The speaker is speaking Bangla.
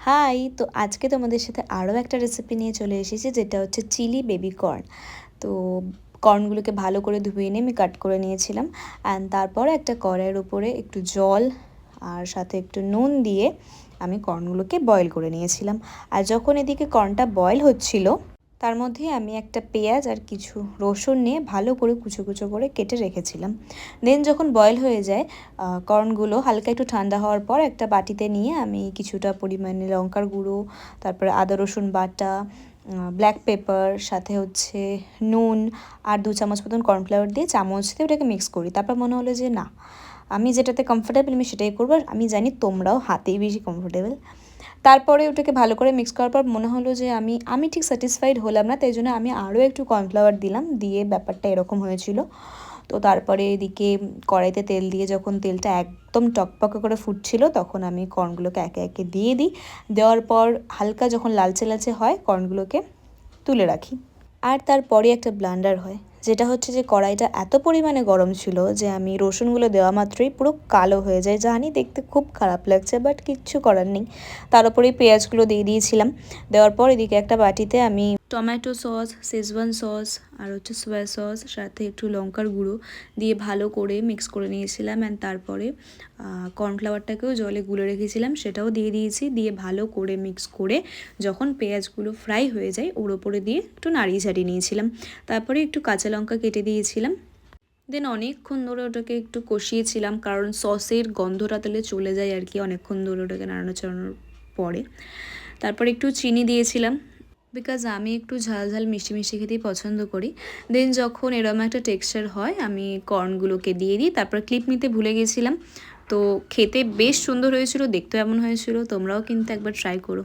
হাই, তো আজকে তোমাদের সাথে আরও একটা রেসিপি নিয়ে চলে এসেছি, যেটা হচ্ছে চিলি বেবি কর্ন। তো কর্নগুলোকে ভালো করে ধুয়ে নিয়ে আমি কাট করে নিয়েছিলাম। অ্যান্ড তারপরে একটা কড়াইয়ের উপরে একটু জল আর সাথে একটু নুন দিয়ে আমি কর্নগুলোকে বয়েল করে নিয়েছিলাম। আর যখন এদিকে কর্নটা বয়েল হচ্ছিল, তার মধ্যে আমি একটা পেঁয়াজ আর কিছু রসুন নিয়ে ভালো করে কুচো কুচো করে কেটে রেখেছিলাম। দেন যখন বয়েল হয়ে যায়, কর্নগুলো হালকা একটু ঠান্ডা হওয়ার পর একটা বাটিতে নিয়ে আমি কিছুটা পরিমাণে লঙ্কার গুঁড়ো, তারপরে আদা রসুন বাটা, ব্ল্যাক পেপার, সাথে হচ্ছে নুন আর 2 চামচ মতন কর্নফ্লাওয়ার দিয়ে চামচ দিয়ে ওটাকে মিক্স করি। তারপর মনে হলো যে না, আমি যেটাতে কমফোর্টেবল আমি সেটাই করবো। আমি জানি তোমরাও হাতেই বেশি কমফোর্টেবল। তারপরে ওটাকে ভালো করে মিক্স করার পর মনে হলো যে আমি ঠিক স্যাটিসফাইড হলাম না, তাই জন্য আমি আরও একটু কর্নফ্লাওয়ার দিলাম, দিয়ে ব্যাপারটা এরকম হয়েছিল। তো তারপরে এদিকে কড়াইতে তেল দিয়ে যখন তেলটা একদম টকপকে করে ফুটছিল, তখন আমি কর্নগুলোকে একে একে দিয়ে দিই। দেওয়ার পর হালকা যখন লালচে লালচে হয়, কর্নগুলোকে তুলে রাখি। আর তারপরে একটা ব্লান্ডার হয়, যেটা হচ্ছে যে কড়াইটা এত পরিমাণে গরম ছিল যে আমি রসুনগুলো দেওয়া মাত্রই পুরো কালো হয়ে যায়। জানি দেখতে খুব খারাপ লাগছে, বাট কিচ্ছু করার নেই। তার উপরেই পেঁয়াজগুলো দিয়ে দিয়েছিলাম। দেওয়ার পর এদিকে একটা বাটিতে আমি টমেটো সস, শেজওয়ান সস আর হচ্ছে সোয়া সস, সাথে একটু লঙ্কার গুঁড়ো দিয়ে ভালো করে মিক্স করে নিয়েছিলাম। অ্যান্ড তারপরে কর্নফ্লাওয়ারটাকেও জলে গুলে রেখেছিলাম, সেটাও দিয়ে দিয়েছি। দিয়ে ভালো করে মিক্স করে যখন পেঁয়াজগুলো ফ্রাই হয়ে যায়, ওর ওপরে দিয়ে একটু নাড়িয়ে ছাড়িয়ে নিয়েছিলাম। তারপরে একটু কাঁচা লঙ্কা কেটে দিয়েছিলাম। দেন অনেকক্ষণ ধরে ওটাকে একটু কষিয়েছিলাম, কারণ সসের গন্ধটা তাহলে চলে যায় আর কি, অনেকক্ষণ ধরে ওটাকে নাড়ানো চাড়ানোর পরে। তারপর একটু চিনি দিয়েছিলাম, বিকজ আমি একটু ঝাল ঝাল মিষ্টি মিষ্টি খেতেই পছন্দ করি। দেন যখন এরকম একটা টেক্সচার হয়, আমি কর্নগুলোকে দিয়ে দিই। তারপর ক্লিপ নিতে ভুলে গেছিলাম। তো খেতে বেশ সুন্দর হয়েছিল, দেখতেও এমন হয়েছিল। তোমরাও কিন্তু একবার ট্রাই করো।